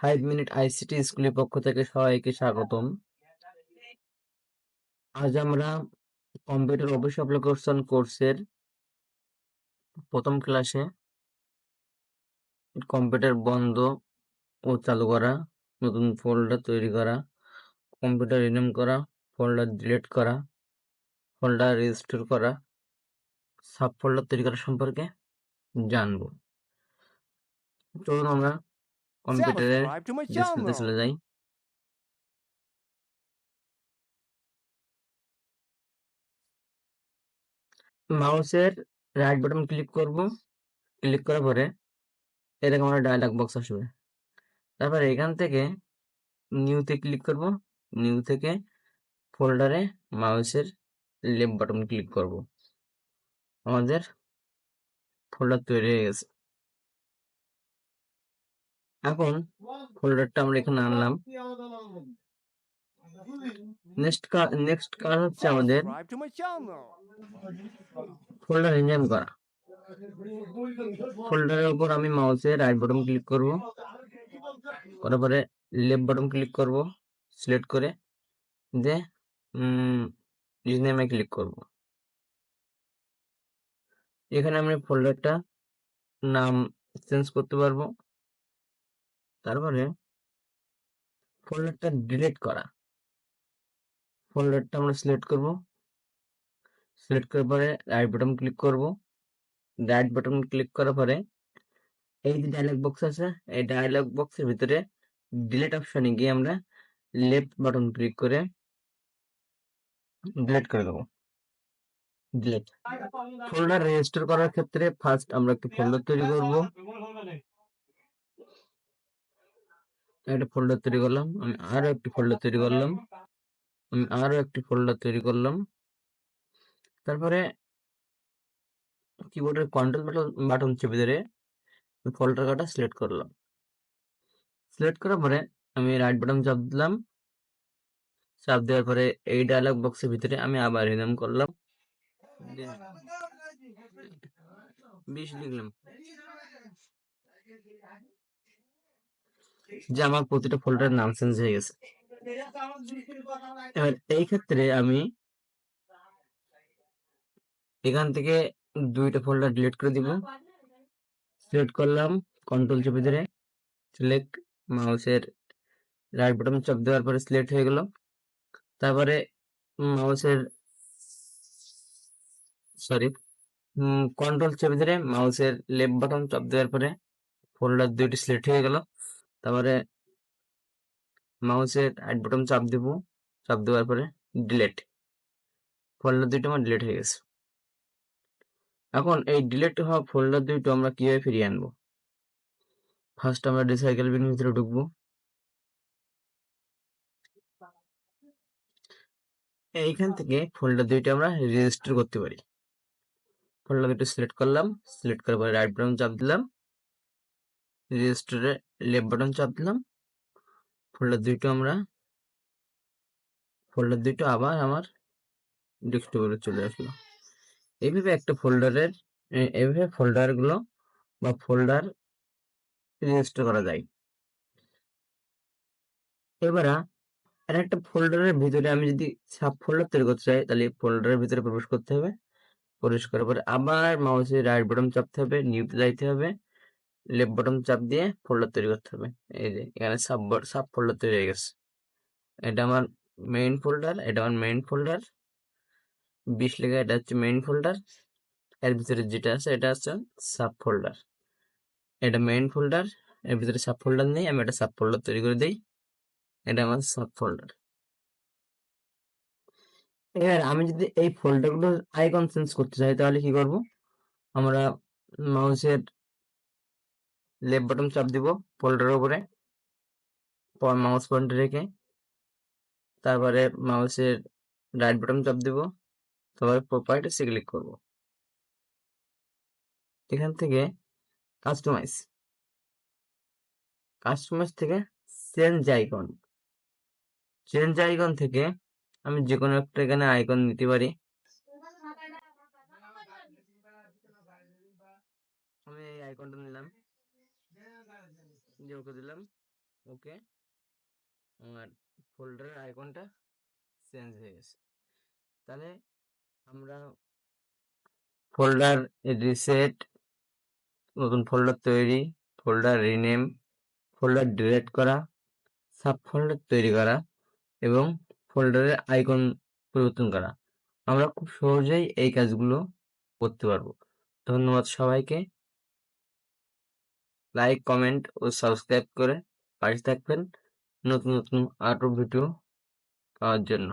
5 minute ICT স্কুলের পক্ষ থেকে সবাইকে স্বাগতম। আজ আমরা কম্পিউটার অফিস অ্যাপ্লিকেশন কোর্সের প্রথম ক্লাসে কম্পিউটার বন্ধ ও চালু করা, নতুন ফোল্ডার তৈরি করা, কম্পিউটার রিনেম করা, ফোল্ডার ডিলিট করা, ফোল্ডার রেজিস্টোর করা, সাব ফোল্ডার তৈরি করা সম্পর্কে জানব। চলুন আমরা কম্পিউটারের Subscribe to my ডিসপ্লেতে চলে channel. যাই। মাউসের রাইট বাটন ক্লিক করব, ক্লিক করার পরে এরকম একটা ডায়লগ বক্স আসবে। তারপর এখান থেকে নিউতে ক্লিক করব, নিউ থেকে ফোল্ডারে মাউসের লেফট বাটন ক্লিক করব। আমাদের ফোল্ডার তৈরি হয়ে গেছে। এখন ফোল্ডারটা আমরা এখানে আনলাম। নেক্সট কাজ হচ্ছে আমাদের Subscribe to my channel. Folder rename করা। ফোল্ডারের উপর আমি মাউসের রাইট বাটন ক্লিক করব, করার পরে লেফট বাটন ক্লিক করব, সিলেক্ট করে দিয়ে রিনেমে ক্লিক করব। এখানে আমি ফোল্ডারটা নাম চেঞ্জ করতে পারবো। তারপরে ফোল্ডারটা ডিলিট করা, ফোল্ডারটা আমরা সিলেক্ট করব, সিলেক্ট করার পরে রাইট বাটন ক্লিক করব, রাইট বাটন ক্লিক করার পরে এই যে ডায়লগ বক্স আছে, এই ডায়লগ বক্সের ভিতরে ডিলিট অপশনে গিয়ে আমরা লেফট বাটন ক্লিক করে ডিলিট করে দেবো। ডিলিট। ফোল্ডার রেজিস্টার করার ক্ষেত্রে ফার্স্ট আমরা একটি ফোল্ডার তৈরি করব। একটা ফোল্ডার তৈরি করলাম, আমি আরো একটি ফোল্ডার তৈরি করলাম, আমি আরো একটি ফোল্ডার তৈরি করলাম। তারপরে কিবোর্ডের কন্ট্রোল বাটন চেপে ধরে ফোল্ডার কাটা সিলেক্ট করলাম। সিলেক্ট করার পরে আমি রাইট বাটন চাপ দিলাম, চাপ দেওয়ার পরে এই ডায়লগ বক্সের ভিতরে আমি আবার রিনেম করলাম, 20 লিখলাম, যে আমার প্রতিটা ফোল্ডারের নাম চেঞ্জ হয়ে গেছে। এবার এই ক্ষেত্রে আমি এখান থেকে দুইটা ফোল্ডার ডিলিট করে দিব। সিলেক্ট করলাম, কন্ট্রোল চেপে ধরে সিলেক্ট, মাউসের রাইট বাটন চাপ দেওয়ার পরে সিলেক্ট হয়ে গেল। তারপরে মাউসের কন্ট্রোল চেপে ধরে মাউসের লেফট বাটন চাপ দেওয়ার পরে ফোল্ডার দুইটি সিলেক্ট হয়ে গেল। তারপরে মাউসের রাইট বাটন চাপ দেব, চাপ দেওয়ার পরে ডিলিট, ফোল্ডার দুইটা আমার ডিলিট হয়ে গেছে। এখন এই ডিলিট হওয়া ফোল্ডার দুইটা আমরা কিভাবে ফিরিয়ে আনবো? ফার্স্ট আমরা রিসাইকেল বিনের ভিতরে ঢুকবো। এইখান থেকে ফোল্ডার দুইটা আমরা রেজিস্টার করতে পারি। ফোল্ডার দুটো সিলেক্ট করলাম, সিলেক্ট করার পরে রাইট বাটন চাপ দিলাম, রেজিস্টারে লেফট বাটন চাপ দিলাম, ফোল্ডার দুটো আবার আমার ডেস্কটপে চলে আসলো। এইভাবে একটা ফোল্ডারের এইভাবে ফোল্ডার গুলো বা ফোল্ডার রেজিস্টার করা যায়। এবার আর একটা ফোল্ডারের ভিতরে আমি যদি সাব ফোল্ডার তৈরি করতে চাই, তাহলে ফোল্ডারের ভিতরে প্রবেশ করতে হবে। প্রবেশ করার পরে আবার মাউসের রাইট বাটন চাপতে হবে, নিউতে যাইতে হবে, লেফট বাটন চাপ দিয়ে ফোল্ডার তৈরি করতে হবে। এই যে এখানে সাব ফোল্ডার তৈরি হয়ে গেছে। এটা আমার মেইন ফোল্ডার, এটা আমার মেইন ফোল্ডার 20 লেখা, এটা হচ্ছে মেইন ফোল্ডার। এর ভিতরে যেটা আছে এটা হচ্ছে সাব ফোল্ডার। এটা মেইন ফোল্ডার, এর ভিতরে সাব ফোল্ডার নেই, আমি একটা সাব ফোল্ডার তৈরি করে দিই। এটা আমার সাব ফোল্ডার। এবার আমি যদি এই ফোল্ডার গুলোর আইকন চেঞ্জ করতে চাই, তাহলে কি করব? আমরা মাউসের লেফট বাটন চাপ দিব ফোল্ডারের উপরে, মাউস পয়েন্টার রেখে, তারপরে মাউসের রাইট বাটন চাপ দিব, তারপরে প্রপার্টিসে ক্লিক করব। এখান থেকে কাস্টমাইজ থেকে চেঞ্জ আইকন থেকে আমি যে কোনো একটা এখানে আইকন নিতে পারি। আমি এই আইকনটা নিলাম, দিয়ে ওকে দিলাম। ওকে, আমার ফোল্ডারের আইকনটা চেঞ্জ হয়ে গেছে। তাহলে আমরা ফোল্ডার রিসেট, নতুন ফোল্ডার তৈরি, ফোল্ডার রিনেম, ফোল্ডার ডিলিট করা, সাব ফোল্ডার তৈরি করা এবং ফোল্ডারের আইকন পরিবর্তন করা, আমরা খুব সহজেই এই কাজগুলো করতে পারবো। ধন্যবাদ সবাইকে। লাইক, কমেন্ট ও সাবস্ক্রাইব করে পাশে থাকবেন নতুন নতুন আরো ভিডিও পাওয়ার জন্য।